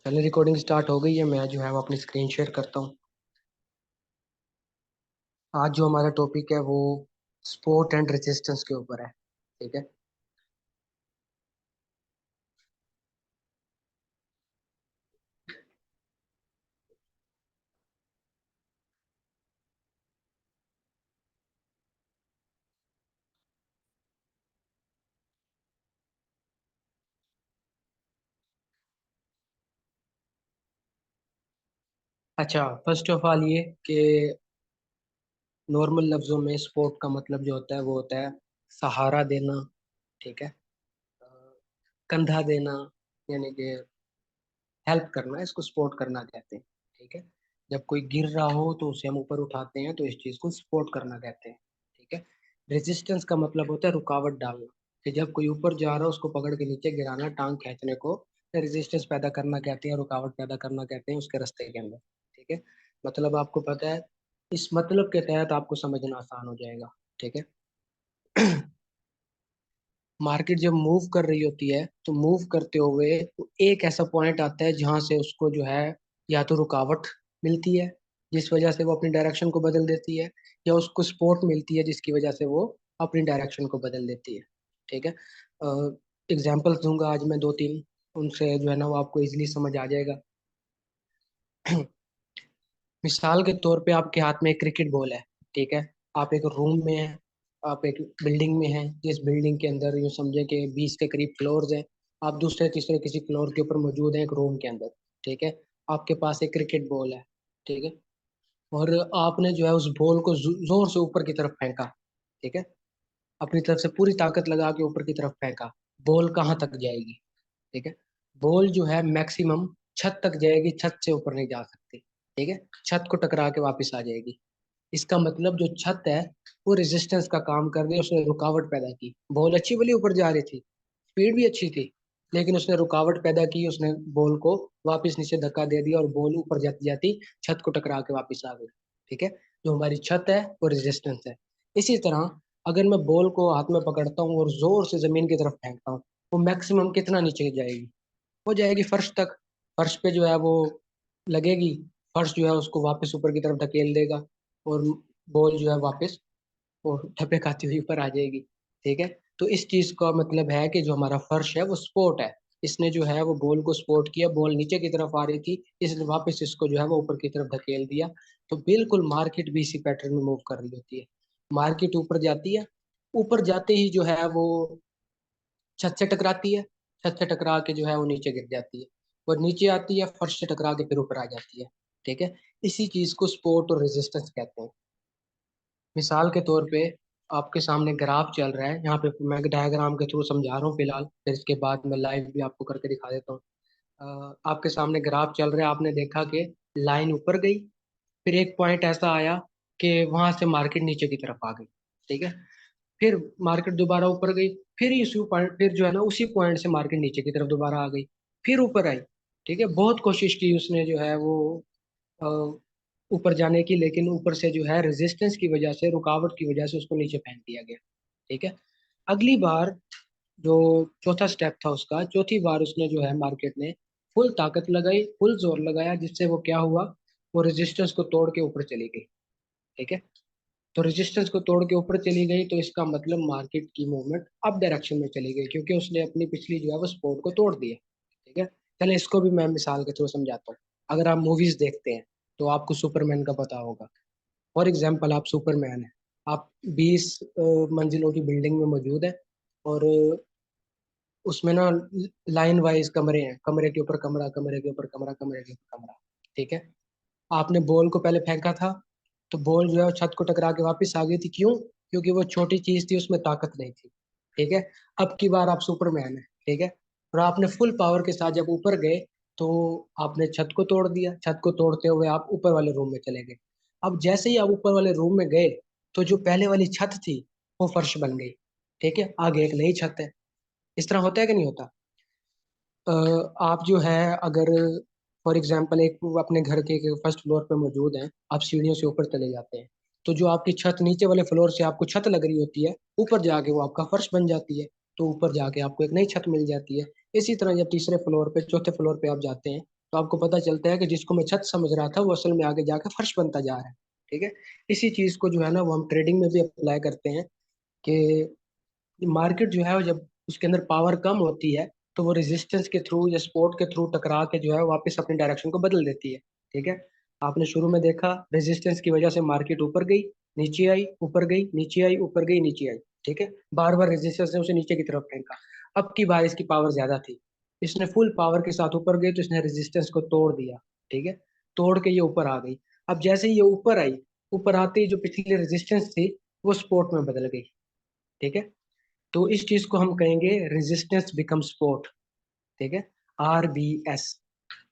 चलिए recording start हो गई है। मैं जो है वो अपनी स्क्रीन शेयर करता हूँ। आज जो हमारा टॉपिक है वो स्पोर्ट एंड रेजिस्टेंस के ऊपर है। ठीक है। अच्छा, फर्स्ट ऑफ ऑल ये कि नॉर्मल लफ्जों में स्पोर्ट का मतलब जो होता है वो होता है सहारा देना। ठीक है। अ, कंधा देना, यानी कि हेल्प करना, इसको सपोर्ट करना कहते हैं। ठीक है। जब कोई गिर रहा हो तो उसे हम ऊपर उठाते हैं, तो इस चीज को सपोर्ट करना कहते हैं। ठीक है। रेजिस्टेंस का मतलब होता है रुकावट डालना, कि जब कोई ऊपर जा रहा है उसको पकड़ के नीचे गिराना, टांग खींचने को रेजिस्टेंस पैदा करना कहते हैं, रुकावट पैदा करना कहते हैं उसके रास्ते के अंदर। ठीक है। मतलब आपको पता है, इस मतलब के तहत आपको समझना आसान हो जाएगा। ठीक है। मार्केट जब मूव कर रही होती है तो मूव करते हुए एक ऐसा पॉइंट आता है जहां से उसको जो है या तो रुकावट मिलती है जिस वजह से वो अपनी डायरेक्शन को बदल देती है, या उसको सपोर्ट मिलती है जिसकी वजह से वो अपनी डायरेक्शन को बदल देती है। ठीक है। एग्जाम्पल्स दूंगा आज मैं दो तीन, उनसे जो है ना वो आपको इजीली समझ आ जाएगा। मिसाल के तौर पे आपके हाथ में एक क्रिकेट बॉल है। ठीक है। आप एक रूम में हैं, आप एक बिल्डिंग में हैं, जिस बिल्डिंग के अंदर यूँ समझे कि 20 के करीब फ्लोर्स हैं। आप दूसरे तीसरे किसी फ्लोर के ऊपर मौजूद हैं एक रूम के अंदर। ठीक है। आपके पास एक क्रिकेट बॉल है। ठीक है। और आपने जो है उस बॉल को जोर से ऊपर की तरफ फेंका। ठीक है। अपनी तरफ से पूरी ताकत लगा के ऊपर की तरफ फेंका। बॉल कहाँ तक जाएगी? ठीक है। बॉल जो है मैक्सिमम छत तक जाएगी, छत से ऊपर नहीं जा सकती। ठीक है। छत को टकरा के वापस आ जाएगी। इसका मतलब जो छत है वो रेजिस्टेंस का काम कर रही है, उसने रुकावट पैदा की। बॉल अच्छी वाली ऊपर जा रही थी, स्पीड भी अच्छी थी, लेकिन उसने रुकावट पैदा की, उसने बॉल को वापस नीचे धक्का दे दिया और बॉल ऊपर जाती जाती छत को टकरा के वापस आ गई। ठीक है। जो हमारी छत है वो रेजिस्टेंस है। इसी तरह अगर मैं बॉल को हाथ में पकड़ता हूँ और जोर से जमीन की तरफ फेंकता हूँ, वो मैक्सिमम कितना नीचे जाएगी? वो जाएगी फर्श तक। फर्श पे जो है वो लगेगी, फर्श जो है उसको वापस ऊपर की तरफ धकेल देगा, और बॉल जो है वापस और ठप्पे खाती हुई ऊपर आ जाएगी। ठीक है। तो इस चीज का मतलब है कि जो हमारा फर्श है वो स्पोर्ट है। इसने जो है वो बॉल को सपोर्ट किया, बॉल नीचे की तरफ आ रही थी, इसने वापस इसको जो है वो ऊपर की तरफ धकेल दिया। तो बिल्कुल मार्केट भी इसी पैटर्न में मूव कर रही होती है। मार्केट ऊपर जाती है, ऊपर जाते ही जो है वो छत से टकराती है, छत से टकरा के जो है वो नीचे गिर जाती है, और नीचे आती है फर्श से टकरा के फिर ऊपर आ जाती है। ठीक है। इसी चीज को सपोर्ट और रेजिस्टेंस कहते हैं। मिसाल के तौर पे आपके सामने ग्राफ चल रहा है, यहाँ पे मैं डायग्राम के थ्रू समझा रहा हूँ फिलहाल, फिर इसके बाद मैं लाइव भी आपको करके दिखा देता हूँ। आपके सामने ग्राफ चल रहा है, आपने देखा कि लाइन ऊपर गई, फिर एक पॉइंट ऐसा आया कि वहां से मार्केट नीचे की तरफ आ गई। ठीक है। फिर मार्केट दोबारा ऊपर गई, फिर इसी पॉइंट, फिर जो है ना उसी पॉइंट से मार्केट नीचे की तरफ दोबारा आ गई, फिर ऊपर आई। ठीक है। बहुत कोशिश की उसने जो है वो अ, ऊपर जाने की, लेकिन ऊपर से जो है रेजिस्टेंस की वजह से, रुकावट की वजह से उसको नीचे फेंक दिया गया। ठीक है। अगली बार जो चौथा स्टेप था उसका, चौथी बार उसने जो है मार्केट ने फुल ताकत लगाई, फुल जोर लगाया, जिससे वो क्या हुआ, वो रेजिस्टेंस को तोड़ के ऊपर चली गई। ठीक है। तो रेजिस्टेंस को तोड़ के ऊपर चली गई, तो इसका मतलब मार्केट की मूवमेंट अप डायरेक्शन में चली गई, क्योंकि उसने अपनी पिछली जो है वो सपोर्ट को तोड़ दिया। ठीक है। चले इसको भी मैं मिसाल के थ्रू समझाता हूँ। अगर आप मूवीज देखते हैं तो आपको सुपरमैन का पता होगा। फॉर एग्जाम्पल आप सुपरमैन है, आप 20 मंजिलों की बिल्डिंग में मौजूद है, और उसमें ना लाइन वाइज कमरे हैं, कमरे के ऊपर कमरा, कमरे के ऊपर कमरा, कमरे के ऊपर कमरा। ठीक है। आपने बॉल को पहले फेंका था, तो बॉल जो है वो छत को टकरा के वापस आ गई थी। क्यों? क्योंकि वो छोटी चीज थी, उसमें ताकत नहीं थी। ठीक है। अब की बार आप सुपरमैन है। ठीक है। और आपने फुल पावर के साथ जब ऊपर गए, तो आपने छत को तोड़ दिया, छत को तोड़ते हुए आप ऊपर वाले रूम में चले गए। अब जैसे ही आप ऊपर वाले रूम में गए, तो जो पहले वाली छत थी वो फर्श बन गई। ठीक है। आगे एक नई छत है। इस तरह होता है कि नहीं होता? अ, आप जो है, अगर फॉर एग्जांपल एक अपने घर के फर्स्ट फ्लोर पे मौजूद हैं, आप सीढ़ियों से ऊपर चले जाते हैं, तो जो आपकी छत नीचे वाले फ्लोर से आपको छत लग रही होती है, ऊपर जाके वो आपका फर्श बन जाती है। तो ऊपर जाके आपको एक नई छत मिल जाती है। इसी तरह जब तीसरे फ्लोर पे, चौथे फ्लोर पे आप जाते हैं, तो आपको पता चलता है कि जिसको मैं छत समझ रहा था वो असल में आगे जाके फर्श बनता जा रहा है। ठीक है। इसी चीज को जो है ना वो हम ट्रेडिंग में भी अप्लाई करते हैं कि मार्केट जो है वो जब उसके अंदर पावर कम होती है तो वो रेजिस्टेंस के थ्रू या सपोर्ट के थ्रू टकरा के जो है वापस अपनी डायरेक्शन को बदल देती है। ठीक है। आपने शुरू में देखा रेजिस्टेंस की वजह से मार्केट ऊपर गई, नीचे आई, ऊपर गई, नीचे आई, ऊपर गई, नीचे आई। ठीक है। बार बार रेजिस्टेंस ने उसे नीचे की तरफ फेंका। अब की बार इसकी पावर ज्यादा थी, इसने फुल पावर के साथ ऊपर गई तो इसने रेजिस्टेंस को तोड़ दिया। ठीक है। तोड़ के ये ऊपर आ गई। अब जैसे ही ये ऊपर आई, ऊपर आते ही जो पिछली रेजिस्टेंस थी वो सपोर्ट में बदल गई। ठीक है। तो इस चीज को हम कहेंगे रेजिस्टेंस बिकम सपोर्ट। ठीक है। RBS,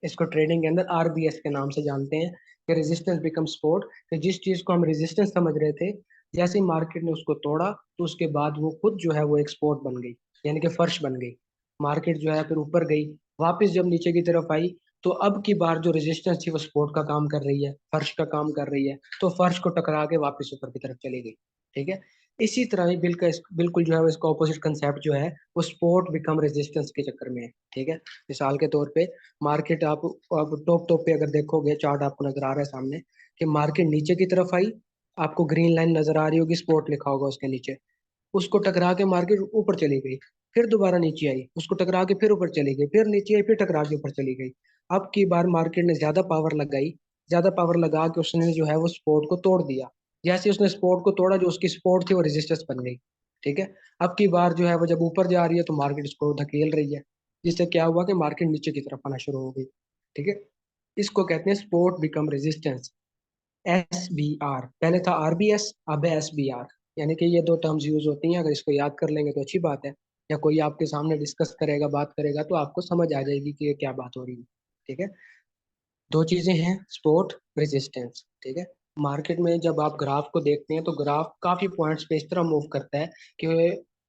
इसको ट्रेडिंग के अंदर RBS के नाम से जानते हैं कि रेजिस्टेंस बिकम सपोर्ट। कि जिस चीज को हम रेजिस्टेंस समझ रहे थे, जैसे ही मार्केट ने उसको तोड़ा तो उसके बाद वो खुद जो है वो एक सपोर्ट बन गई, यानी कि फर्श बन गई। मार्केट जो है फिर ऊपर गई, वापस जब नीचे की तरफ आई तो अब की बार जो रेजिस्टेंस थी वो सपोर्ट का काम कर रही है, फर्श का काम कर रही है, तो फर्श को टकरा के वापस ऊपर की तरफ चली गई। ठीक है। इसी तरह ही बिल्कुल जो है वो इसका ऑपोजिट कंसेप्ट जो है वो सपोर्ट बिकम रेजिस्टेंस के चक्कर में है। ठीक है। मिसाल के तौर पे मार्केट आप टॉप टॉप पे अगर देखोगे, चार्ट आपको नजर आ रहा है सामने कि मार्केट नीचे की तरफ आई, आपको ग्रीन लाइन नजर आ रही होगी, स्पॉट लिखा होगा उसके नीचे। उसको टकरा के मार्केट ऊपर चली गई, फिर दोबारा नीचे आई, उसको टकरा के फिर ऊपर चली गई, फिर नीचे आई, फिर टकरा के ऊपर चली गई। अब की बार मार्केट ने ज्यादा पावर लगाई, ज्यादा पावर लगा के उसने जो है वो सपोर्ट को तोड़ दिया। जैसे उसने सपोर्ट को तोड़ा, जो उसकी सपोर्ट थी वो रेजिस्टेंस बन गई। ठीक है। अब की बार जो है वो जब ऊपर जा रही है तो मार्केट इसको धकेल रही है, जिससे क्या हुआ कि मार्केट नीचे की तरफ आना शुरू हो गई। ठीक है। इसको कहते हैं सपोर्ट बिकम रेजिस्टेंस। SBR, पहले था RBS, अब है SBR। यानी कि ये दो टर्म्स यूज होती हैं, अगर इसको याद कर लेंगे तो अच्छी बात है, या कोई आपके सामने डिस्कस करेगा, बात करेगा तो आपको समझ आ जाएगी कि ये क्या बात हो रही है। ठीक है। दो चीजें हैं, सपोर्ट, रेजिस्टेंस। ठीक है। मार्केट में जब आप ग्राफ को देखते हैं तो ग्राफ काफी पॉइंट्स पे इस तरह मूव करता है कि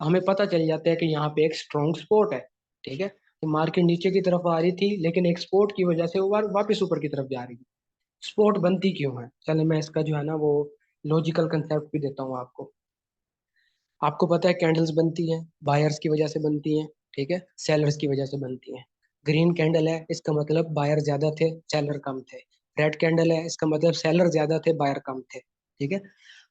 हमें पता चल जाता है कि यहाँ पे एक स्ट्रॉन्ग सपोर्ट है। ठीक है। तो मार्केट नीचे की तरफ आ रही थी लेकिन एक सपोर्ट की वजह से वो वापस ऊपर की तरफ जा रही है। स्पोर्ट बनती क्यों है, चले मैं इसका जो है ना वो लॉजिकल कंसेप्ट भी देता हूँ आपको। आपको पता है कैंडल्स बनती हैं, बायर्स की वजह से बनती हैं। ठीक है। सेलर्स की वजह से बनती हैं। ग्रीन कैंडल है, इसका मतलब बायर ज्यादा थे, सेलर कम थे। रेड कैंडल है, इसका मतलब सेलर ज्यादा थे, बायर कम थे। ठीक है।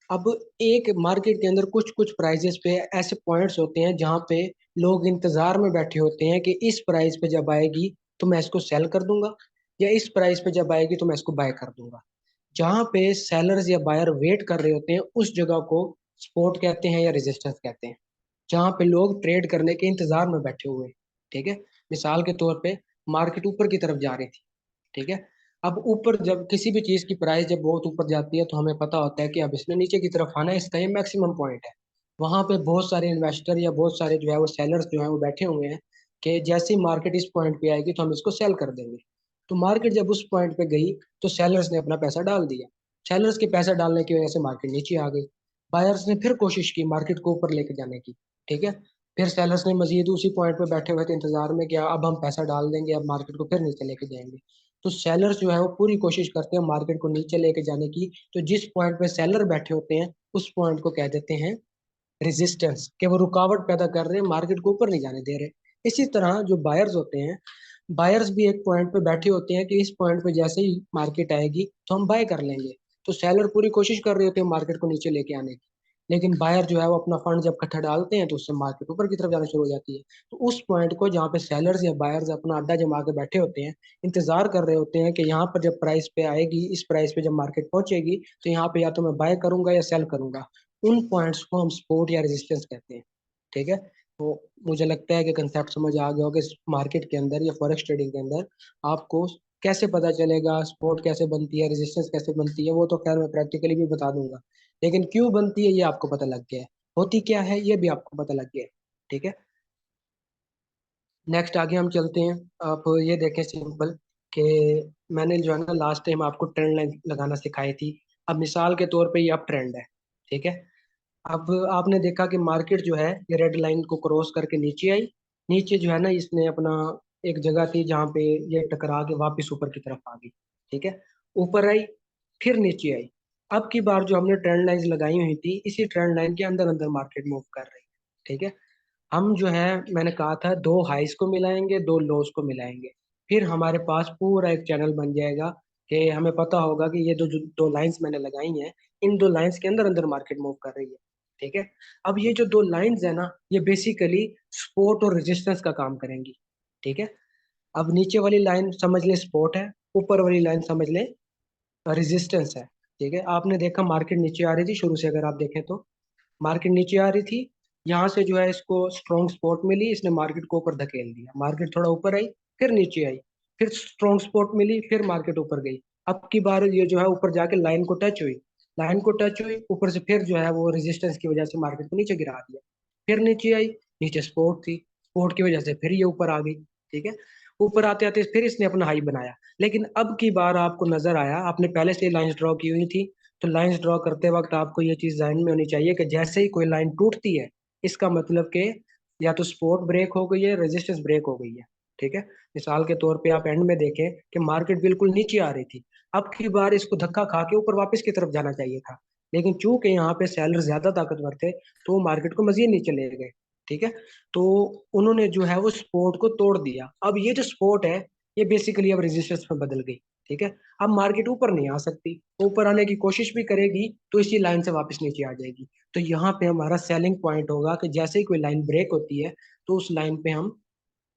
अब एक मार्केट के अंदर कुछ कुछ प्राइजेस पे ऐसे पॉइंट्स होते हैं जहां पे लोग इंतजार में बैठे होते हैं कि इस प्राइस पे जब आएगी तो मैं इसको सेल कर दूंगा, या इस प्राइस पे जब आएगी तो मैं इसको बाय कर दूंगा। जहां पे सेलर्स या बायर वेट कर रहे होते हैं उस जगह को सपोर्ट कहते हैं या रेजिस्टेंस कहते हैं, जहां पे लोग ट्रेड करने के इंतजार में बैठे हुए हैं। ठीक है। मिसाल के तौर पे मार्केट ऊपर की तरफ जा रही थी। ठीक है। अब ऊपर जब किसी भी चीज की प्राइस जब बहुत ऊपर जाती है तो हमें पता होता है कि अब इसने नीचे की तरफ आना है, इसका ये मैक्सिमम पॉइंट है। वहां पे बहुत सारे इन्वेस्टर या बहुत सारे जो है वो सेलर्स जो है वो बैठे हुए हैं कि जैसे ही मार्केट इस पॉइंट पे आएगी तो हम इसको सेल कर देंगे। तो मार्केट जब उस पॉइंट पे गई तो सेलर्स ने अपना पैसा डाल दिया। सेलर्स के पैसा डालने की वजह से मार्केट नीचे आ गई। बायर्स ने फिर कोशिश की मार्केट को ऊपर लेके जाने की। ठीक है। फिर सेलर्स ने मजीद उसी पॉइंट पे बैठे हुए थे इंतजार में कि अब हम पैसा डाल देंगे, अब मार्केट को फिर नीचे लेके जाएंगे। तो सेलर्स जो है वो पूरी कोशिश करते हैं मार्केट को नीचे लेके जाने की। तो जिस पॉइंट पे सेलर बैठे होते हैं उस पॉइंट को कह देते हैं रेजिस्टेंस, कि वो रुकावट पैदा कर रहे हैं, मार्केट को ऊपर नहीं जाने दे रहे। इसी तरह जो बायर्स होते हैं, बायर्स भी एक पॉइंट पे बैठे होते हैं कि इस पॉइंट पे जैसे ही मार्केट आएगी तो हम बाय कर लेंगे। तो सेलर पूरी कोशिश कर रहे होते हैं मार्केट को नीचे लेके आने की, लेकिन बायर जो है वो अपना फंड जब इकट्ठा डालते हैं तो उससे मार्केट ऊपर की तरफ जाना शुरू हो जाती है। तो उस पॉइंट को जहाँ पे सेलर्स या बायर्स अपना अड्डा जमा के बैठे होते हैं, इंतजार कर रहे होते हैं कि यहाँ पर जब प्राइस पे आएगी, इस प्राइस पे जब मार्केट पहुंचेगी तो यहाँ पे या तो मैं बाय करूंगा या सेल करूंगा। उन पॉइंट्स को हम सपोर्ट या रेजिस्टेंस कहते हैं। ठीक है। तो मुझे लगता है कि कंसेप्ट समझ आ गया होगा। मार्केट के अंदर या फॉरेक्स ट्रेडिंग के अंदर आपको कैसे पता चलेगा सपोर्ट कैसे बनती है, रेजिस्टेंस कैसे बनती है, वो तो खैर मैं प्रैक्टिकली भी बता दूंगा, लेकिन क्यों बनती है ये आपको पता लग गया है, होती क्या है ये भी आपको पता लग गया है। ठीक है। नेक्स्ट आगे हम चलते हैं। आप ये देखें सिंपल कि मैंने जो है ना लास्ट टाइम आपको ट्रेंड लाइन लगाना सिखाई थी। अब मिसाल के तौर पे ये अब ट्रेंड है। ठीक है। अब आपने देखा कि मार्केट जो है ये रेड लाइन को क्रॉस करके नीचे आई। नीचे जो है ना इसने अपना एक जगह थी जहाँ पे ये टकरा के वापस ऊपर की तरफ आ गई। ठीक है। ऊपर आई, फिर नीचे आई। अब की बार जो हमने ट्रेंड लाइन लगाई हुई थी इसी ट्रेंड लाइन के अंदर अंदर मार्केट मूव कर रही है। ठीक है। हम जो है मैंने कहा था दो हाइस को मिलाएंगे, दो लोस को मिलाएंगे। फिर हमारे पास पूरा एक चैनल बन जाएगा कि हमें पता होगा कि ये जो दो लाइंस मैंने लगाई हैं, इन दो लाइंस के अंदर अंदर मार्केट मूव कर रही है। ठीक है। अब ये जो दो लाइंस है ना, ये बेसिकली सपोर्ट और रेजिस्टेंस का काम करेंगी। ठीक है। अब नीचे वाली लाइन समझ ले सपोर्ट है, ऊपर वाली लाइन समझ ले रेजिस्टेंस है। ठीक है। आपने देखा मार्केट नीचे आ रही थी शुरू से, अगर आप देखें तो मार्केट नीचे आ रही थी, यहाँ से जो है इसको स्ट्रॉन्ग सपोर्ट मिली, इसने मार्केट को ऊपर धकेल दिया, मार्केट थोड़ा ऊपर आई, फिर नीचे आई, फिर स्ट्रॉन्ग सपोर्ट मिली, फिर मार्केट ऊपर गई। अब की बार ये जो है ऊपर जाके लाइन को टच हुई, लाइन को टच हुई ऊपर से, फिर जो है वो रेजिस्टेंस की वजह से मार्केट को नीचे गिरा दिया, फिर नीचे आई, नीचे सपोर्ट थी, सपोर्ट की वजह से फिर ये ऊपर आ गई। ठीक है। ऊपर आते आते फिर इसने अपना हाई बनाया। लेकिन अब की बार आपको नजर आया, आपने पहले से लाइंस ड्रॉ की हुई थी, तो लाइंस ड्रॉ करते वक्त आपको ये चीज ध्यान में होनी चाहिए कि जैसे ही कोई लाइन टूटती है, इसका मतलब कि या तो सपोर्ट ब्रेक हो गई है, रेजिस्टेंस ब्रेक हो गई है। ठीक है। मिसाल के तौर पे आप एंड में देखें कि मार्केट बिल्कुल नीचे आ रही थी, अब की बार इसको धक्का खा के ऊपर वापस की तरफ जाना चाहिए था, लेकिन चूंकि यहाँ पे सेलर ज्यादा ताकतवर थे, तो वो मार्केट को मजीद नीचे ले गए। ठीक है। तो उन्होंने जो है वो सपोर्ट को तोड़ दिया। अब ये जो सपोर्ट है, ये बेसिकली अब रेजिस्टेंस में बदल गई। ठीक है। अब मार्केट ऊपर नहीं आ सकती, ऊपर आने की कोशिश भी करेगी तो इसी लाइन से वापस नीचे आ जाएगी। तो यहाँ पे हमारा सेलिंग पॉइंट होगा कि जैसे ही कोई लाइन ब्रेक होती है, तो उस लाइन पे हम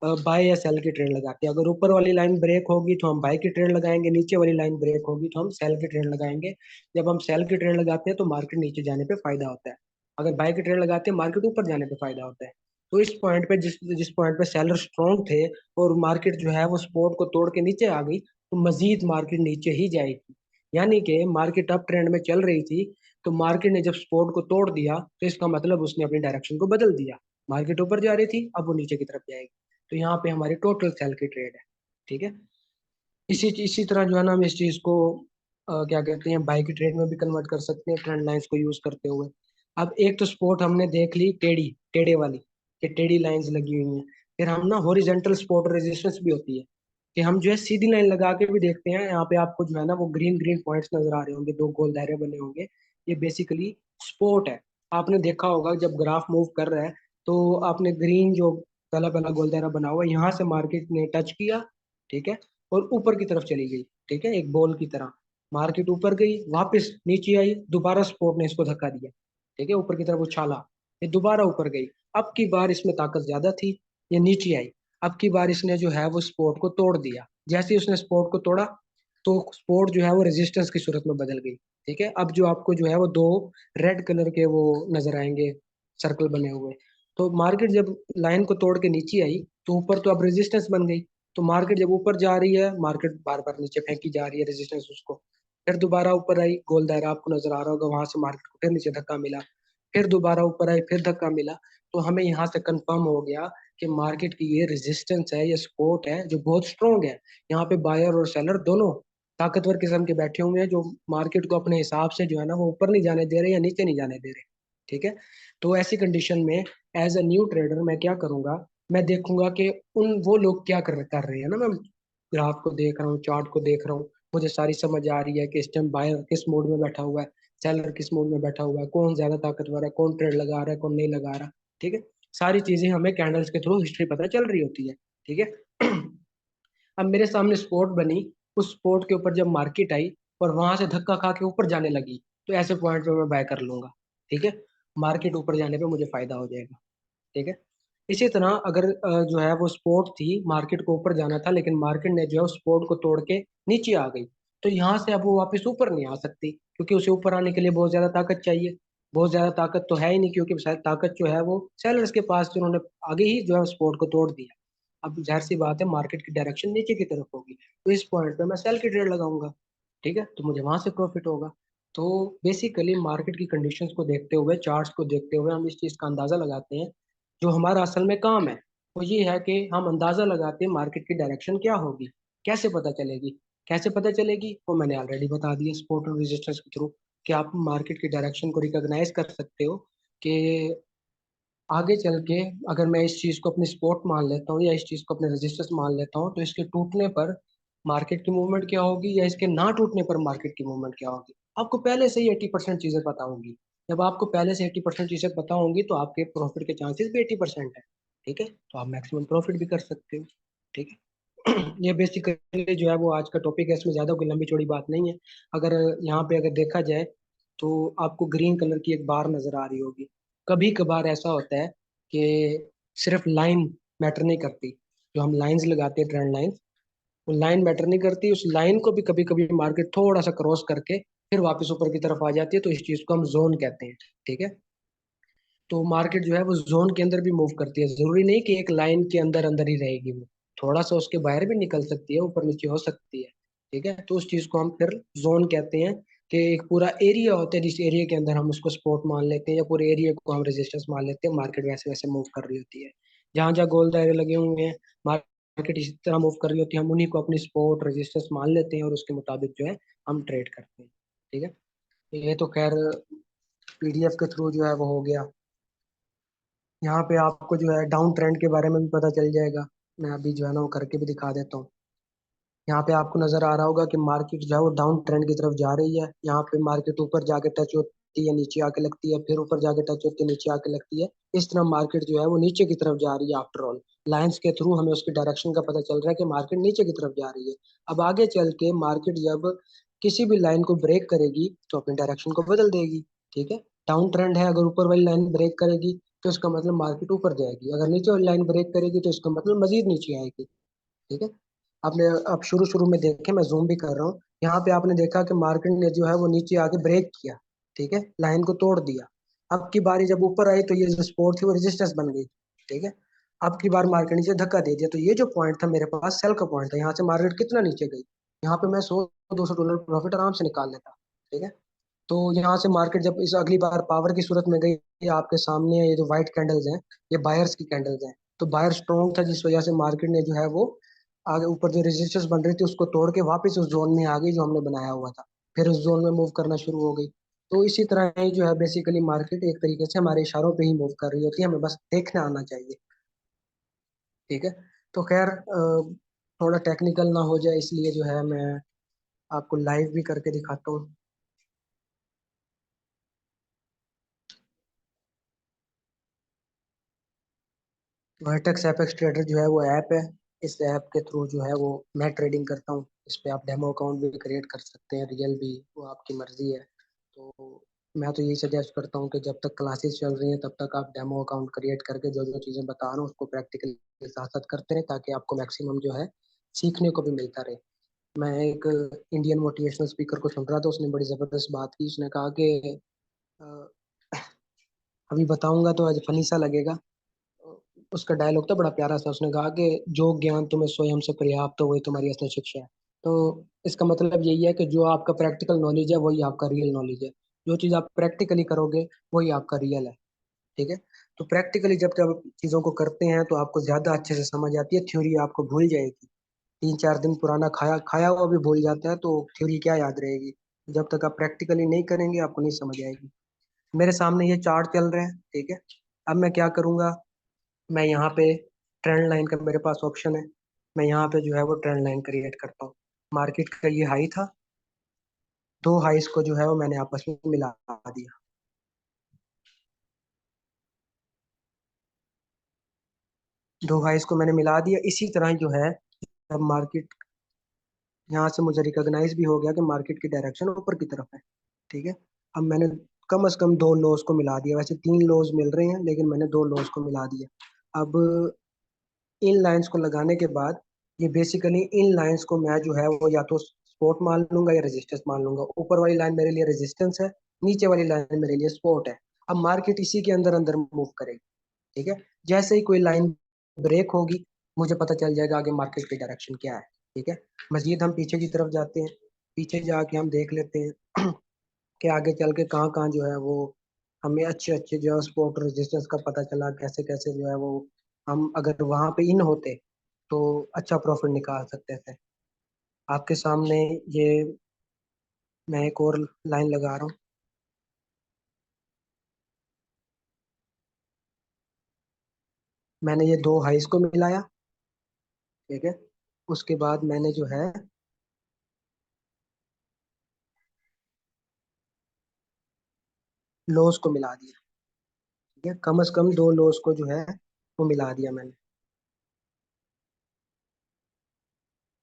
बाय या सेल की ट्रेड लगाते हैं। अगर ऊपर वाली लाइन ब्रेक होगी तो हम बाय की ट्रेड लगाएंगे, नीचे वाली लाइन ब्रेक होगी तो हम सेल की ट्रेड लगाएंगे। जब हम सेल की ट्रेड लगाते हैं तो मार्केट नीचे जाने पे फायदा होता है, अगर बाय की ट्रेड लगाते हैं मार्केट ऊपर जाने पे फायदा होता है। तो इस पॉइंट पे जिस जिस पॉइंट पे सेलर स्ट्रॉन्ग थे और मार्केट जो है वो सपोर्ट को तोड़ के नीचे आ गई, तो मजीद मार्केट नीचे ही जाएगी। यानी कि मार्केट अप ट्रेंड में चल रही थी, तो मार्केट ने जब सपोर्ट को तोड़ दिया, तो इसका मतलब उसने अपनी डायरेक्शन को बदल दिया। मार्केट ऊपर जा रही थी, अब वो नीचे की तरफ जाएगी। तो यहाँ पे हमारी टोटल सेल की ट्रेड है। ठीक है। इसी तरह जो है ना, हम इस चीज को क्या कहते हैं, बाई की ट्रेड में भी कन्वर्ट कर सकते हैं ट्रेंड लाइंस को यूज करते हुए। अब एक तो सपोर्ट हमने देख ली टेढ़ी टेढ़े वाली, कि टेढ़ी लाइंस लगी हुई हैं। फिर हम ना हॉरिजेंटल सपोर्ट रेजिस्टेंस भी होती है, कि हम जो है सीधी लाइन लगा के भी देखते हैं। यहाँ पे आपको जो है ना वो ग्रीन ग्रीन पॉइंट्स नजर आ रहे होंगे, दो गोल दायरे बने होंगे, ये बेसिकली सपोर्ट है। आपने देखा होगा जब ग्राफ मूव कर रहा है, तो आपने ग्रीन जो पहला पहला गोल दायरा बना हुआ है, यहाँ से मार्केट ने टच किया। ठीक है। और ऊपर की तरफ चली गई। ठीक है। एक बॉल की तरह मार्केट ऊपर गई, वापस नीचे आई, दोबारा सपोर्ट ने इसको धक्का दिया। ठीक है। ऊपर की तरफ उछाला, ये दोबारा ऊपर गई। अब की बार इसमें ताकत ज्यादा थी, ये नीचे आई। अब की बार इसने जो है वो सपोर्ट को तोड़ दिया। जैसे ही उसने सपोर्ट को तोड़ा, तो सपोर्ट जो है वो रेजिस्टेंस की सूरत में बदल गई। ठीक है। अब जो आपको जो है वो दो रेड कलर के वो नजर आएंगे, सर्कल बने हुए। तो मार्केट जब लाइन को तोड़ के नीचे आई, तो ऊपर तो अब रेजिस्टेंस बन गई। तो मार्केट जब ऊपर जा रही है, मार्केट बार बार नीचे फेंकी जा रही है रेजिस्टेंस उसको, फिर दोबारा ऊपर आई, गोल दायरा आपको नजर आ रहा होगा, वहां से मार्केट को फिर नीचे धक्का मिला, फिर दोबारा ऊपर आई, फिर धक्का मिला। तो हमें यहाँ से कंफर्म हो गया कि मार्केट की ये रेजिस्टेंस है, ये सपोर्ट है जो बहुत स्ट्रोंग है। यहाँ पे बायर और सेलर दोनों ताकतवर किस्म के बैठे हुए हैं, जो मार्केट को अपने हिसाब से जो है ना वो ऊपर नहीं जाने दे रहे या नीचे नहीं जाने दे रहे। ठीक है। तो ऐसी कंडीशन में एज अ न्यू ट्रेडर मैं क्या करूंगा, मैं देखूंगा कि उन वो लोग क्या कर रहे हैं ना। मैं ग्राफ को देख रहा हूँ, चार्ट को देख रहा हूँ, मुझे सारी समझ आ रही है कि इस टाइम बायर किस मोड में बैठा हुआ है, सेलर किस मोड में बैठा हुआ है, कौन ज्यादा ताकतवर है, कौन ट्रेड लगा रहा है, कौन नहीं लगा रहा। ठीक है। सारी चीजें हमें कैंडल्स के थ्रू हिस्ट्री पता चल रही होती है। ठीक है। अब मेरे सामने स्पोर्ट बनी, उस स्पोर्ट के ऊपर जब मार्केट आई और वहां से धक्का खा के ऊपर जाने लगी, तो ऐसे पॉइंट पे मैं बाय कर लूंगा। ठीक है। मार्केट ऊपर जाने पे मुझे फायदा हो जाएगा। ठीक है। इसी तरह अगर जो है वो स्पोर्ट थी, मार्केट को ऊपर जाना था, लेकिन मार्केट ने जो है उस स्पोर्ट को तोड़ के नीचे आ गई, तो यहाँ से अब वो वापस ऊपर नहीं आ सकती, क्योंकि उसे ऊपर आने के लिए बहुत ज्यादा ताकत चाहिए। बहुत ज्यादा ताकत तो है ही नहीं, क्योंकि शायद ताकत जो है वो सेलर्स के पास, जिन्होंने आगे ही जो है स्पोर्ट को तोड़ दिया। अब जाहिर सी बात है मार्केट की डायरेक्शन नीचे की तरफ होगी, तो इस पॉइंट पे मैं सेल की ट्रेड लगाऊंगा। ठीक है। तो मुझे वहां से प्रॉफिट होगा। तो बेसिकली मार्केट की कंडीशंस को देखते हुए, चार्ट्स को देखते हुए हम इस चीज का अंदाजा लगाते हैं। जो हमारा असल में काम है वो ये है कि हम अंदाजा लगाते हैं मार्केट की डायरेक्शन क्या होगी। कैसे पता चलेगी? कैसे पता चलेगी वो मैंने ऑलरेडी बता दिया, सपोर्ट और रेजिस्टेंस के थ्रू, कि आप मार्केट की डायरेक्शन को रिकॉग्नाइज कर सकते हो कि आगे चल के अगर मैं इस चीज को अपनी सपोर्ट मान लेता हूँ या इस चीज को अपने रेजिस्टेंस मान लेता हूँ, तो इसके टूटने पर मार्केट की मूवमेंट क्या होगी, या इसके ना टूटने पर मार्केट की मूवमेंट क्या होगी। आपको पहले से ही 80% चीजें पता होंगी। जब आपको पहले से 80% चीजें पता होंगी, तो आपके प्रॉफिट के चांसेस भी 80% है। ठीक है। तो आप मैक्सिमम प्रॉफिट भी कर सकते हो। ठीक है। ये बेसिकली जो है वो आज का टॉपिक है, इसमें ज्यादा कोई लंबी चौड़ी बात नहीं है। अगर यहाँ पे अगर देखा जाए तो आपको ग्रीन कलर की एक बार नजर आ रही होगी। कभी कभार ऐसा होता है कि सिर्फ लाइन मैटर नहीं करती। जो हम लाइंस लगाते हैं, ट्रेंड लाइन, वो लाइन मैटर नहीं करती। उस लाइन को भी कभी कभी मार्केट थोड़ा सा क्रॉस करके फिर वापस ऊपर की तरफ आ जाती है, तो इस चीज को हम जोन कहते हैं। ठीक है। तो मार्केट जो है वो जोन के अंदर भी मूव करती है, जरूरी नहीं कि एक लाइन के अंदर अंदर ही रहेगी वो, थोड़ा सा उसके बाहर भी निकल सकती है, ऊपर नीचे हो सकती है। ठीक है। तो उस चीज को हम फिर जोन कहते हैं, कि एक पूरा एरिया होता है जिस एरिया के अंदर हम उसको स्पॉट मान लेते हैं, या पूरे एरिया को हम रेजिस्टेंस मान लेते हैं। मार्केट वैसे वैसे मूव कर रही होती है, जहां जहां गोल दायरे लगे हुए हैं, मार्केट इसी तरह मूव कर रही होती है, हम उन्हीं को अपनी स्पॉट रेजिस्टेंस मान लेते हैं और उसके मुताबिक जो है हम ट्रेड करते हैं। ठीक है। ये तो खैर पीडीएफ के थ्रू जो है वो हो गया। यहाँ पे आपको जो है डाउन ट्रेंड के बारे में भी पता चल जाएगा। मैं अभी जो है ना वो करके भी दिखा देता हूँ। यहाँ पे आपको नजर आ रहा होगा कि मार्केट जो है वो डाउन ट्रेंड की तरफ जा रही है। यहाँ पे मार्केट ऊपर जाके टच होती है, नीचे आके लगती है, फिर ऊपर जाके टच होती है, नीचे आके लगती है। इस तरह मार्केट जो है वो नीचे की तरफ जा रही है। आफ्टर ऑल लाइंस के थ्रू हमें उसकी डायरेक्शन का पता चल रहा है कि मार्केट नीचे की तरफ जा रही है। अब आगे चल के मार्केट जब किसी भी लाइन को ब्रेक करेगी तो अपनी डायरेक्शन को बदल देगी। ठीक है। डाउन ट्रेंड है, अगर ऊपर वाली लाइन ब्रेक करेगी तो इसका मतलब मार्केट ऊपर जाएगी, अगर नीचे वाली लाइन ब्रेक करेगी तो इसका मतलब मजीद नीचे आएगी। ठीक है। आपने अब शुरू शुरू में देखे, मैं जूम भी कर रहा हूँ, यहाँ पे आपने देखा कि मार्केट ने जो है वो नीचे आके ब्रेक किया। ठीक है। लाइन को तोड़ दिया। अब की बारी जब ऊपर आई तो ये जो सपोर्ट थी वो रेजिस्टेंस बन गई। ठीक है। अब की बार मार्केट नीचे धक्का दे दिया, तो ये जो पॉइंट था मेरे पास सेल का पॉइंट था, यहाँ से मार्केट कितना नीचे गई, यहाँ पे मैं 100-200 डॉलर प्रॉफिट आराम से निकाल लेता। ठीक है। तो यहाँ से मार्केट जब इस अगली बार पावर की सूरत में गई, ये आपके सामने ये जो व्हाइट कैंडल्स हैं, ये बायर्स की कैंडल्स हैं। तो बायर स्ट्रॉन्ग था, जिस वजह से मार्केट ने जो है वो आगे ऊपर जो रेजिस्टेंस बन रही थी उसको तोड़ के वापस उस जोन में आ गई जो हमने बनाया हुआ था। फिर उस जोन में मूव करना शुरू हो गई। तो इसी तरह ही जो है बेसिकली मार्केट एक तरीके से हमारे इशारों पे ही मूव कर रही होती है, हमें बस देखना आना चाहिए। ठीक है। तो खैर थोड़ा टेक्निकल ना हो जाए इसलिए जो है मैं आपको लाइव भी करके दिखाता हूँ। वर्टेक्स एपेक्स ट्रेडर जो है वो ऐप है। इस ऐप के थ्रू जो है वो मैं ट्रेडिंग करता हूँ। इस पे आप डेमो अकाउंट भी क्रिएट कर सकते हैं, रियल भी, वो आपकी मर्जी है। तो मैं तो यही सजेस्ट करता हूँ कि जब तक क्लासेस चल रही हैं तब तक आप डेमो अकाउंट क्रिएट करके जो जो चीज़ें बता रहा हूँ उसको प्रैक्टिकल के साथ साथ करते रहे, ताकि आपको मैक्सिमम जो है सीखने को भी मिलता रहे। मैं एक इंडियन मोटिवेशनल स्पीकर को सुन रहा था, उसने बड़ी ज़बरदस्त बात की। उसने कहा कि अ, अभी बताऊंगा तो आज फनी सा लगेगा। उसका डायलॉग था बड़ा प्यारा सा। उसने कहा कि जो ज्ञान तुम्हें स्वयं से पर्याप्त हो वही तुम्हारी असली शिक्षा है। तो इसका मतलब यही है कि जो आपका प्रैक्टिकल नॉलेज है वही आपका रियल नॉलेज है। जो चीज़ आप प्रैक्टिकली करोगे वही आपका रियल है। ठीक है। तो प्रैक्टिकली जब जब चीज़ों को करते हैं तो आपको ज़्यादा अच्छे से समझ आती है, थ्योरी आपको भूल जाएगी। 3-4 दिन पुराना खाया खाया हुआ भी भूल जाता है, तो थ्योरी क्या याद रहेगी। जब तक आप प्रैक्टिकली नहीं करेंगे आपको नहीं समझ आएगी। मेरे सामने ये चार्ट चल रहे हैं। ठीक है। अब मैं क्या करूंगा, मैं यहाँ पे ट्रेंड लाइन का मेरे पास ऑप्शन है। मैं यहाँ पे जो है वो ट्रेंड लाइन क्रिएट करता हूँ। मार्केट का ये हाई था, दो हाईस को जो है वो मैंने आपस में मिला दिया। दो हाईस को मैंने मिला दिया। इसी तरह जो है अब मार्केट यहाँ से मुझे रिकॉग्नाइज भी हो गया कि मार्केट की डायरेक्शन ऊपर की तरफ है। ठीक है। अब मैंने कम से कम दो लोज को मिला दिया, वैसे 3 लोज मिल रहे हैं लेकिन मैंने दो लोज को मिला दिया। अब इन लाइंस को लगाने के बाद ये बेसिकली इन लाइंस को मैं जो है वो या तो सपोर्ट मान लूंगा या रेजिस्टेंस मान लूंगा। ऊपर वाली लाइन मेरे लिए रेजिस्टेंस है, नीचे वाली लाइन मेरे लिए सपोर्ट है। अब मार्केट इसी के अंदर अंदर मूव करेगी। ठीक है। जैसे ही कोई लाइन ब्रेक होगी मुझे पता चल जाएगा आगे मार्केट की डायरेक्शन क्या है। ठीक है। मजीद हम पीछे की तरफ जाते हैं, पीछे जाके हम देख लेते हैं कि आगे चल के कहाँ कहाँ जो है वो हमें अच्छे अच्छे जो है सपोर्ट रेजिस्टेंस का पता चला, कैसे कैसे जो है वो हम अगर वहां पे इन होते तो अच्छा प्रॉफिट निकाल सकते थे। आपके सामने ये मैं एक और लाइन लगा रहा हूँ। मैंने ये दो हाइस को मिलाया। ठीक है। उसके बाद मैंने जो है लोस को मिला दिया। ठीक है। कम से कम दो लोस को जो है वो मिला दिया मैंने।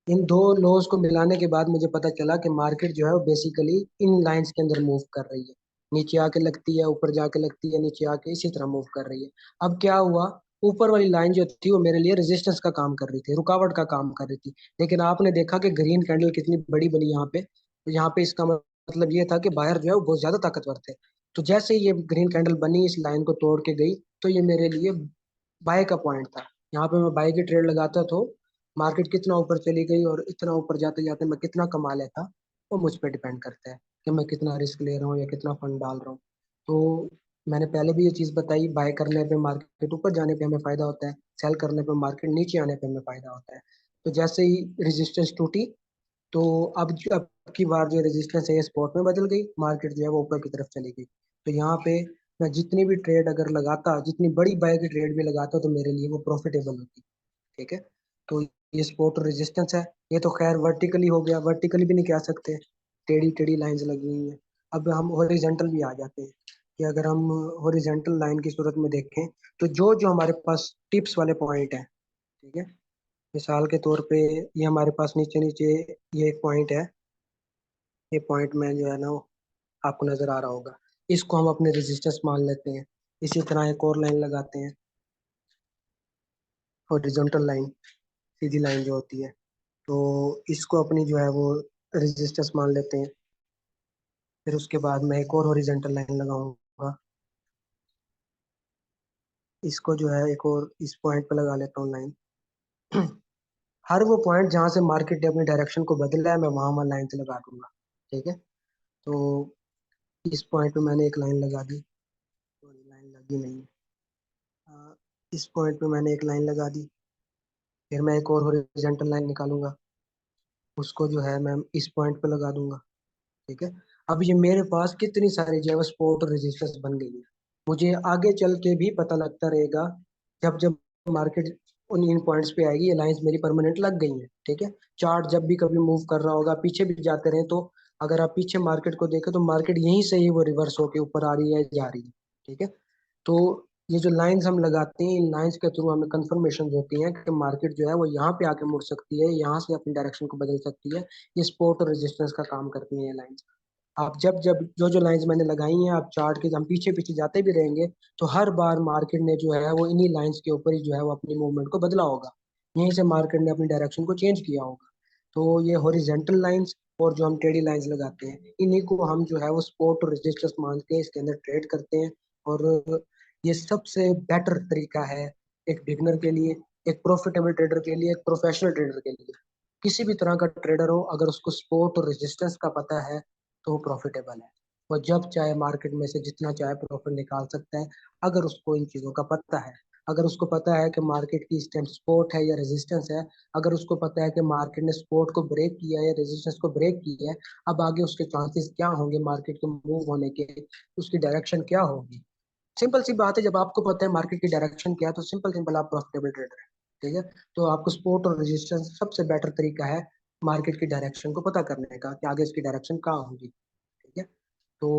इन दो लॉज को मिलाने के बाद मुझे पता चला कि मार्केट जो है वो बेसिकली इन लाइंस के अंदर मूव कर रही है। नीचे आके लगती है, ऊपर जाके लगती है, नीचे आके इसी तरह मूव कर रही है। अब क्या हुआ, ऊपर वाली लाइन जो थी वो मेरे लिए रेजिस्टेंस का काम कर रही थी, रुकावट का काम कर रही थी। लेकिन आपने देखा कि ग्रीन कैंडल कितनी बड़ी बनी यहाँ पे, तो यहाँ पे इसका मतलब ये था कि बाहर जो है वो बहुत ज्यादा ताकतवर थे। तो जैसे ही ये ग्रीन कैंडल बनी, इस लाइन को तोड़ के गई, तो ये मेरे लिए बाय का पॉइंट था। यहाँ पे मैं बाय की ट्रेड लगाता तो मार्केट कितना ऊपर चली गई और इतना ऊपर जाते जाते मैं कितना कमा लेता, वो मुझ पर डिपेंड करता है कि मैं कितना रिस्क ले रहा हूँ या कितना फंड डाल रहा हूँ। तो मैंने पहले भी ये चीज़ बताई, बाय करने पे मार्केट ऊपर जाने पे हमें फायदा होता है, सेल करने पे मार्केट नीचे आने पे हमें फायदा होता है। तो जैसे ही रेजिस्टेंस टूटी, तो अब की बार जो रेजिस्टेंस है स्पॉट में बदल गई, मार्केट जो है वो ऊपर की तरफ चली गई। तो यहाँ पे मैं जितनी भी ट्रेड अगर लगाता, जितनी बड़ी बाय की ट्रेड भी लगाता, तो मेरे लिए वो प्रॉफिटेबल होती। ठीक है। तो ये सपोर्ट और रेजिस्टेंस है। ये तो खैर वर्टिकली हो गया, वर्टिकली भी नहीं कह सकते, टेढ़ी टेढ़ी लाइंस लगी हुई हैं। अब हम हॉरिजॉन्टल भी आ जाते हैं कि अगर हम हॉरिजॉन्टल लाइन की सूरत में देखें, तो जो जो हमारे पास टिप्स वाले पॉइंट है, ठीक है, मिसाल के तौर पे ये हमारे पास नीचे नीचे ये एक पॉइंट है। ये पॉइंट में जो है ना, वो आपको नजर आ रहा होगा, इसको हम अपने रेजिस्टेंस मान लेते हैं। इसी तरह एक और लाइन लगाते हैं, हॉरिजॉन्टल लाइन, सीधी लाइन जो होती है, तो इसको अपनी जो है वो रेजिस्टेंस मान लेते हैं। फिर उसके बाद मैं एक और हॉरिजॉन्टल लाइन लगाऊंगा, इसको जो है एक और इस पॉइंट पे लगा लेता हूँ लाइन। हर वो पॉइंट जहाँ से मार्केट ने अपनी डायरेक्शन को बदला है, मैं वहां वहां लाइन से लगा दूंगा। ठीक है। तो इस पॉइंट पे मैंने एक लाइन लगा दी, लाइन लगी नहीं है। इस पॉइंट पे मैंने एक लाइन लगा दी, फिर मैं एक और हॉरिजॉन्टल लाइन निकालूंगा, उसको जो है मैं इस पॉइंट पे लगा दूंगा। ठीक है। अब ये मेरे पास कितनी सारी जो है सपोर्ट और रेजिस्टेंस बन गई है। मुझे आगे चल के भी पता लगता रहेगा, जब जब मार्केट उन इन पॉइंट्स पे आएगी, ये लाइंस मेरी परमानेंट लग गई हैं। ठीक है। चार्ट जब भी कभी मूव कर रहा होगा, पीछे भी जाते रहे, तो अगर आप पीछे मार्केट को देखें, तो मार्केट यहीं से ही वो रिवर्स होके ऊपर आ रही है, जा रही है। ठीक है। तो ये जो लाइंस हम लगाते हैं, इन लाइंस के थ्रू हमें कंफर्मेशन होती है कि मार्केट जो है वो यहाँ पे आके मुड़ सकती है, यहाँ से अपनी डायरेक्शन को बदल सकती है। ये सपोर्ट और रेजिस्टेंस का काम करती है लाइंस। आप जब जब जो जो लाइंस मैंने लगाई हैं, आप चार्ट के हम पीछे पीछे जाते भी रहेंगे, तो हर बार मार्केट ने जो है वो इन्हीं लाइंस के ऊपर ही जो है वो अपनी मूवमेंट को बदला होगा। यहीं से मार्केट ने अपनी डायरेक्शन को चेंज किया होगा। तो ये हॉरिजेंटल लाइंस और जो हम टेढ़ी लाइंस लगाते हैं, इन्हीं को हम जो है वो सपोर्ट और रेजिस्टेंस मान के इसके अंदर ट्रेड करते हैं। और ये सबसे बेटर तरीका है एक बिगनर के लिए, एक प्रॉफिटेबल ट्रेडर के लिए, एक प्रोफेशनल ट्रेडर के लिए। किसी भी तरह का ट्रेडर हो, अगर उसको सपोर्ट और रेजिस्टेंस का पता है, तो वो प्रॉफिटेबल है। वो जब चाहे मार्केट में से जितना चाहे प्रॉफिट निकाल सकता है, अगर उसको इन चीजों का पता है। अगर उसको पता है कि मार्केट की इस टाइम सपोर्ट है या रेजिस्टेंस है, अगर उसको पता है कि मार्केट ने सपोर्ट को ब्रेक किया है या रेजिस्टेंस को ब्रेक किया है, अब आगे उसके चांसेस क्या होंगे मार्केट के मूव होने के, उसकी डायरेक्शन क्या होगी। सिंपल सी बात है, जब आपको पता है मार्केट की डायरेक्शन क्या है, तो सिंपल सिंपल आप प्रॉफिटेबल ट्रेडर है। ठीक है। तो आपको सपोर्ट और रेजिस्टेंस सबसे बेटर तरीका है मार्केट की डायरेक्शन को पता करने का, कि आगे इसकी डायरेक्शन कहाँ होगी। ठीक है। तो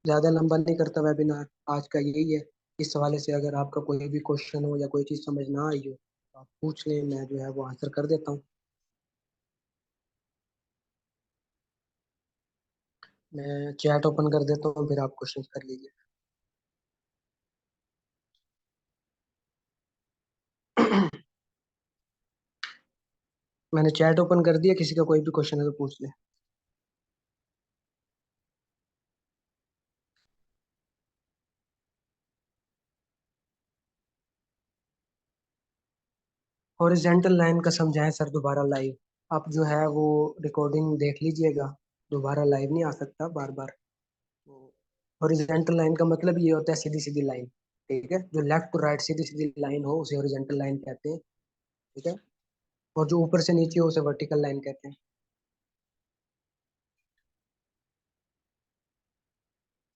ज्यादा लंबा नहीं करता वेबिनार, आज का यही है। इस हवाले से अगर आपका कोई भी क्वेश्चन हो या कोई चीज समझ ना आई हो, तो आप पूछ लें, मैं जो है वो आंसर कर देता हूँ। मैं चैट ओपन कर देता हूँ, फिर आप क्वेश्चन कर लीजिए। मैंने चैट ओपन कर दिया, किसी का कोई भी क्वेश्चन है तो पूछ ले। हॉरिजेंटल लाइन का समझाएं सर दोबारा लाइव? आप जो है वो रिकॉर्डिंग देख लीजिएगा, दोबारा लाइव नहीं आ सकता बार बार। हॉरिजेंटल लाइन का मतलब ये होता है सीधी सीधी लाइन। ठीक है। जो लेफ्ट टू राइट सीधी सीधी लाइन हो, उसे हॉरिजेंटल लाइन कहते हैं। ठीक है। और जो ऊपर से नीचे हो, उसे वर्टिकल लाइन कहते हैं।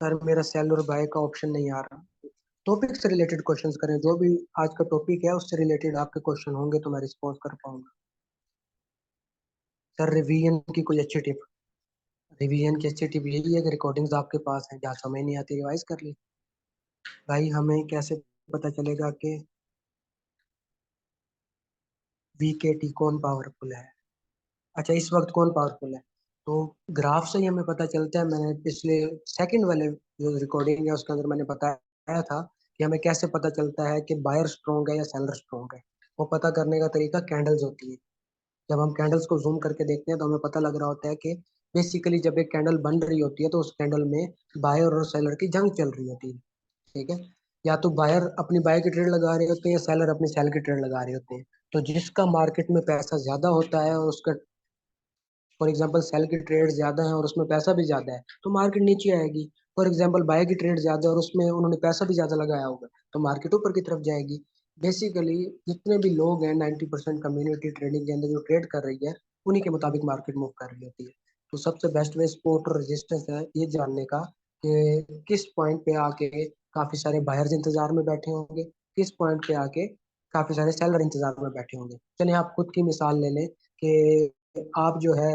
सर मेरा सेल और बाय का ऑप्शन नहीं आ रहा। टॉपिक से रिलेटेड क्वेश्चंस करें, जो भी आज का टॉपिक है उससे रिलेटेड आपके क्वेश्चन होंगे तो मैं रिस्पॉन्स कर पाऊंगा। सर रिवीजन की कोई अच्छी टिप? रिवीजन की अच्छी टिप यही है कि रिकॉर्डिंग्स आपके पास है, जहाँ समझ नहीं आती रिवाइज कर ली। भाई हमें कैसे पता चलेगा कि वीकेटी कौन पावरफुल है? अच्छा, इस वक्त कौन पावरफुल है? तो ग्राफ से ही हमें पता चलता है। मैंने पिछले सेकंड वाले जो रिकॉर्डिंग है उसके अंदर मैंने बताया था कि हमें कैसे पता चलता है कि बायर स्ट्रोंग है या सेलर स्ट्रोंग है। वो पता करने का तरीका कैंडल्स होती है। जब हम कैंडल्स को जूम करके देखते हैं तो हमें पता लग रहा होता है कि बेसिकली जब एक कैंडल बन रही होती है तो उस कैंडल में बायर और सेलर की जंग चल रही होती है। ठीक है। या तो बायर अपनी बाय की ट्रेड लगा रहे होते हैं या सेलर अपनी सेल की ट्रेड लगा रहे होते हैं। तो जिसका मार्केट में पैसा ज्यादा होता है और उसका फॉर एग्जाम्पल सेल की ट्रेड ज्यादा है और उसमें पैसा भी ज्यादा है तो मार्केट नीचे आएगी। फॉर एग्जाम्पल बाय की ट्रेड ज्यादा है और उसमें उन्होंने पैसा भी ज्यादा लगाया होगा तो मार्केट ऊपर की तरफ जाएगी। बेसिकली जितने भी लोग हैं 90% कम्युनिटी ट्रेडिंग के अंदर जो ट्रेड कर रही है उन्हीं के मुताबिक मार्केट मूव कर रही होती है। तो सबसे बेस्ट वे सपोर्ट और रेजिस्टेंस है ये जानने का कि किस पॉइंट पे आके काफी सारे बायर्स इंतजार में बैठे होंगे, किस पॉइंट पे आके काफी सारे सेलर इंतजार में बैठे होंगे। चलिए आप खुद की मिसाल ले लें कि आप जो है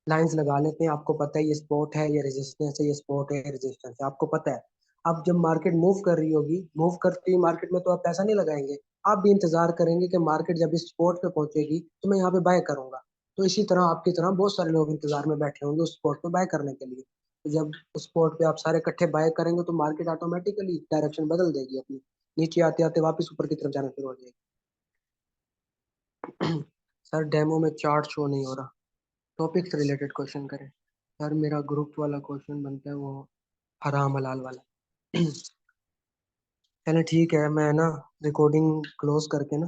लाइंस लगा लेते हैं, आपको पता है ये सपोर्ट है ये रेजिस्टेंस है, ये सपोर्ट है ये रेजिस्टेंस है, आपको पता है। अब जब मार्केट मूव कर रही होगी, मूव करती हुई मार्केट में तो आप पैसा नहीं लगाएंगे। आप भी इंतजार करेंगे कि मार्केट जब इस सपोर्ट पे पहुंचेगी तो मैं यहाँ पे बाय करूंगा। तो इसी तरह आपकी तरह बहुत सारे लोग इंतजार में बैठे होंगे उस सपोर्ट पे बाय करने के लिए। तो जब उस सपोर्ट पे आप सारे इकट्ठे बाय करेंगे तो मार्केट ऑटोमेटिकली डायरेक्शन बदल देगी अपनी, नीचे आते आते वापस ऊपर की तरफ जाना शुरू हो जाएगी। सर डेमो में चार्ट शो नहीं हो रहा। टॉपिक से रिलेटेड क्वेश्चन करें। सर मेरा ग्रुप वाला क्वेश्चन बनता है वो हराम हलाल वाला। चलो ठीक है, मैं ना रिकॉर्डिंग क्लोज करके ना,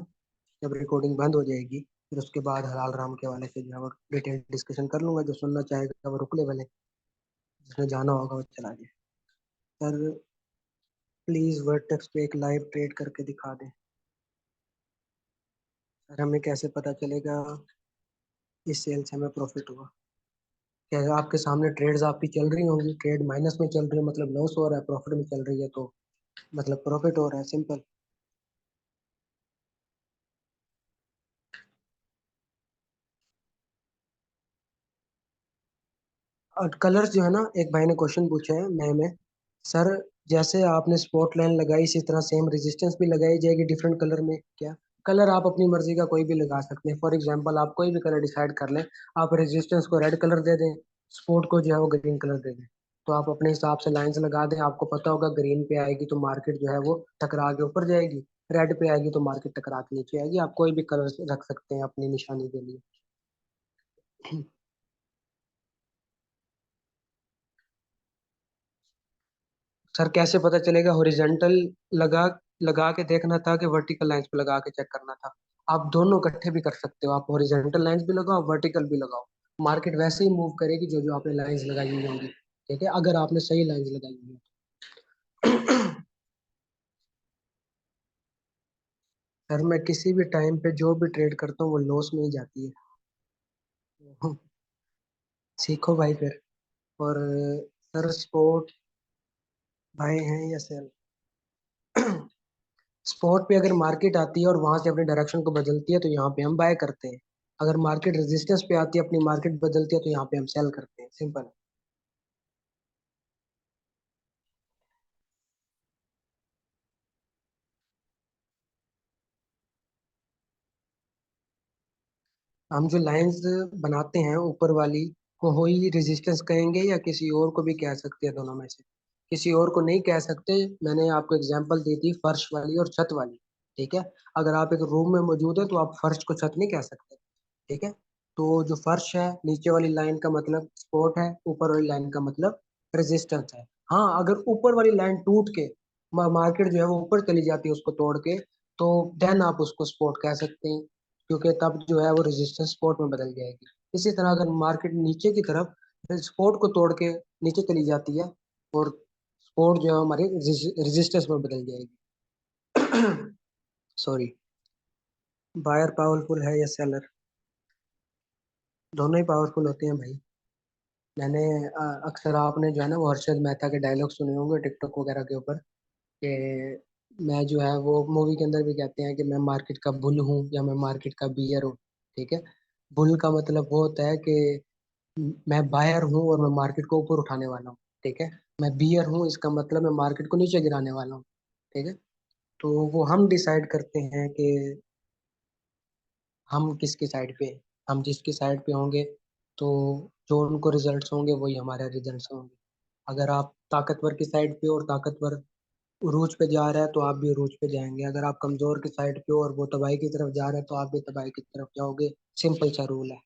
जब रिकॉर्डिंग बंद हो जाएगी फिर उसके बाद हलाल राम के वाले से जो है वो डिटेल डिस्कशन कर लूंगा। जो सुनना चाहेगा वो रुक ले भले, जिसने जाना होगा वो चला जाए। सर प्लीज वर्टेक्स पे एक लाइव ट्रेड करके दिखा दें। सर हमें कैसे पता चलेगा इस सेल से हमें प्रॉफिट हुआ? क्या आपके सामने ट्रेड्स आपकी चल रही होंगी, ट्रेड माइनस में चल रही है मतलब लॉस हो रहा है, प्रॉफिट में चल रही है तो मतलब प्रॉफिट हो रहा है, सिंपल। और कलर्स जो है ना, एक भाई ने क्वेश्चन पूछा है मैं सर जैसे आपने स्पॉट लाइन लगाई इसी तरह सेम रेजिस्टेंस भी लगाई जाएगी डिफरेंट कलर में क्या? कलर आप अपनी मर्जी का कोई भी लगा सकते हैं। फॉर एग्जांपल आप कोई भी कलर डिसाइड कर लें, आप रेजिस्टेंस को रेड कलर दे दें, स्पॉट को जो है वो ग्रीन कलर दे दें। तो आप अपने हिसाब से लाइंस लगा दें, आपको पता होगा ग्रीन पे आएगी तो मार्केट जो है वो टकरा के ऊपर जाएगी, रेड पे आएगी तो मार्केट टकरा के नीचे आएगी। आप कोई भी कलर रख सकते हैं अपनी निशानी के लिए। सर कैसे पता चलेगा? हॉरिजॉन्टल लगा लगा के देखना था कि वर्टिकल लाइंस पे लगा के चेक करना था? आप दोनों इकट्ठे भी कर सकते हो, आप हॉरिजॉन्टल लाइंस भी लगाओ वर्टिकल भी लगाओ, मार्केट वैसे ही मूव करेगी जो जो आपने लाइंस लगाई हुई होंगी। ठीक है, अगर आपने सही लाइंस लगाई हुई है। सर मैं किसी भी टाइम पे जो भी ट्रेड करता हूँ वो लॉस में ही जाती है। सीखो भाई फिर। और सर स्पोर्ट भाई हैं या सेल? स्पॉट पे अगर मार्केट आती है और वहां से अपनी डायरेक्शन को बदलती है तो यहाँ पे हम बाय करते हैं। अगर मार्केट रेजिस्टेंस पे आती है अपनी मार्केट बदलती है तो यहाँ पे हम सेल करते हैं, सिंपल। हम जो लाइंस बनाते हैं ऊपर वाली को हो ही रेजिस्टेंस कहेंगे या किसी और को भी कह सकते हैं? दोनों में से किसी और को नहीं कह सकते। मैंने आपको एग्जांपल दी थी फर्श वाली और छत वाली। ठीक है। अगर आप एक रूम में मौजूद है तो आप फर्श को छत नहीं कह सकते। ठीक है। तो जो फर्श है नीचे वाली लाइन का मतलब सपोर्ट है, ऊपर वाली लाइन का मतलब रेजिस्टेंस है। हाँ अगर ऊपर वाली लाइन टूट के मार्केट जो है वो ऊपर चली जाती है उसको तोड़ के, तो देन आप उसको सपोर्ट कह सकते हैं, क्योंकि तब जो है वो रेजिस्टेंस सपोर्ट में बदल जाएगी। इसी तरह अगर मार्केट नीचे की तरफ सपोर्ट को तोड़ के नीचे चली जाती है और सपोर्ट जो है हमारी रेजिस्टेंस में बदल जाएगी। सॉरी। बायर पावरफुल है या सेलर? दोनों ही पावरफुल होते हैं भाई। मैंने अक्सर आपने जो है ना वो हर्षद मेहता के डायलॉग सुने होंगे टिकटॉक वगैरह के ऊपर कि मैं जो है वो मूवी के अंदर भी कहते हैं कि मैं मार्केट का बुल हूँ या मैं मार्केट का बियर हूँ। ठीक है। बुल का मतलब वो होता है कि मैं बायर हूँ और मैं मार्केट को ऊपर उठाने वाला हूँ। ठीक है। मैं बियर हूँ इसका मतलब मैं मार्केट को नीचे गिराने वाला हूँ। ठीक है। तो वो हम डिसाइड करते हैं कि हम किसकी साइड पे हैं। हम जिसकी साइड पे होंगे तो जो उनको रिजल्ट्स होंगे वही हमारे रिजल्ट्स होंगे। अगर आप ताकतवर की साइड पे और ताकतवर उरूज पे जा रहा है तो आप भी उरूज पे जाएंगे, अगर आप कमजोर की साइड पे और वो तबाही की तरफ जा रहा है तो आप भी तबाही की तरफ जाओगे। सिंपल सा रूल है।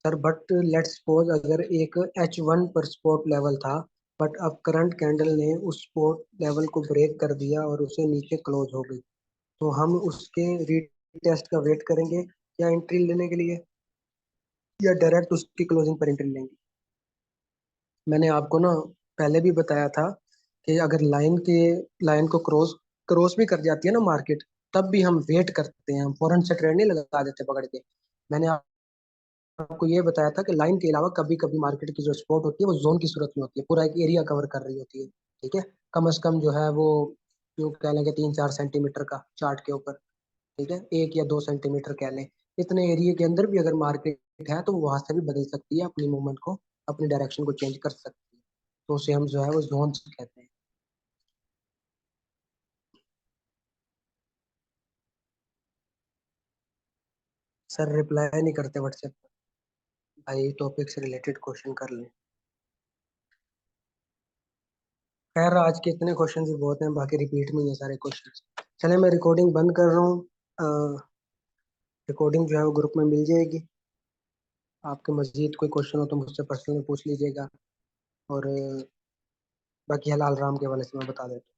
सर बट लेट्स सपोज अगर एक H1 पर स्पोर्ट लेवल था, बट अब करंट कैंडल ने उस स्पोर्ट लेवल को ब्रेक कर दिया और उसे नीचे क्लोज हो गई, तो हम उसके रीटेस्ट का वेट करेंगे या एंट्री लेने के लिए, या डायरेक्ट उसकी क्लोजिंग पर एंट्री लेंगे। मैंने आपको ना पहले भी बताया था कि अगर लाइन को क्रॉस क्रॉस भी कर जाती है ना मार्केट, तब भी हम वेट करते हैं, हम फौरन से ट्रेड नहीं लगा देते पकड़ के। मैंने आपको ये बताया था कि लाइन के अलावा कभी कभी मार्केट की जो स्पॉट होती है वो जोन की सूरत में होती है, पूरा एक एरिया कवर कर रही होती है। ठीक है, कम से कम जो है वो जो कह लें कि 3-4 सेंटीमीटर का चार्ट के ऊपर। ठीक है, 1 या 2 सेंटीमीटर कह लें। इतने एरिया के अंदर भी अगर मार्केट है तो वो वहां से भी बदल सकती है अपनी मूवमेंट को, अपनी डायरेक्शन को चेंज कर सकती है। तो उसे हम जो है वो जोन कहते हैं। सर रिप्लाई नहीं करते व्हाट्सएप पर। भाई टॉपिक से रिलेटेड क्वेश्चन कर लें। खैर आज के इतने क्वेश्चन ही बहुत हैं, बाकी रिपीट में ही है सारे क्वेश्चन। चले मैं रिकॉर्डिंग बंद कर रहा हूँ। रिकॉर्डिंग जो है वो ग्रुप में मिल जाएगी। आपके मजीद कोई क्वेश्चन हो तो मुझसे पर्सनली पूछ लीजिएगा। और बाकी हलाल राम के वाले से मैं बता देता हूँ।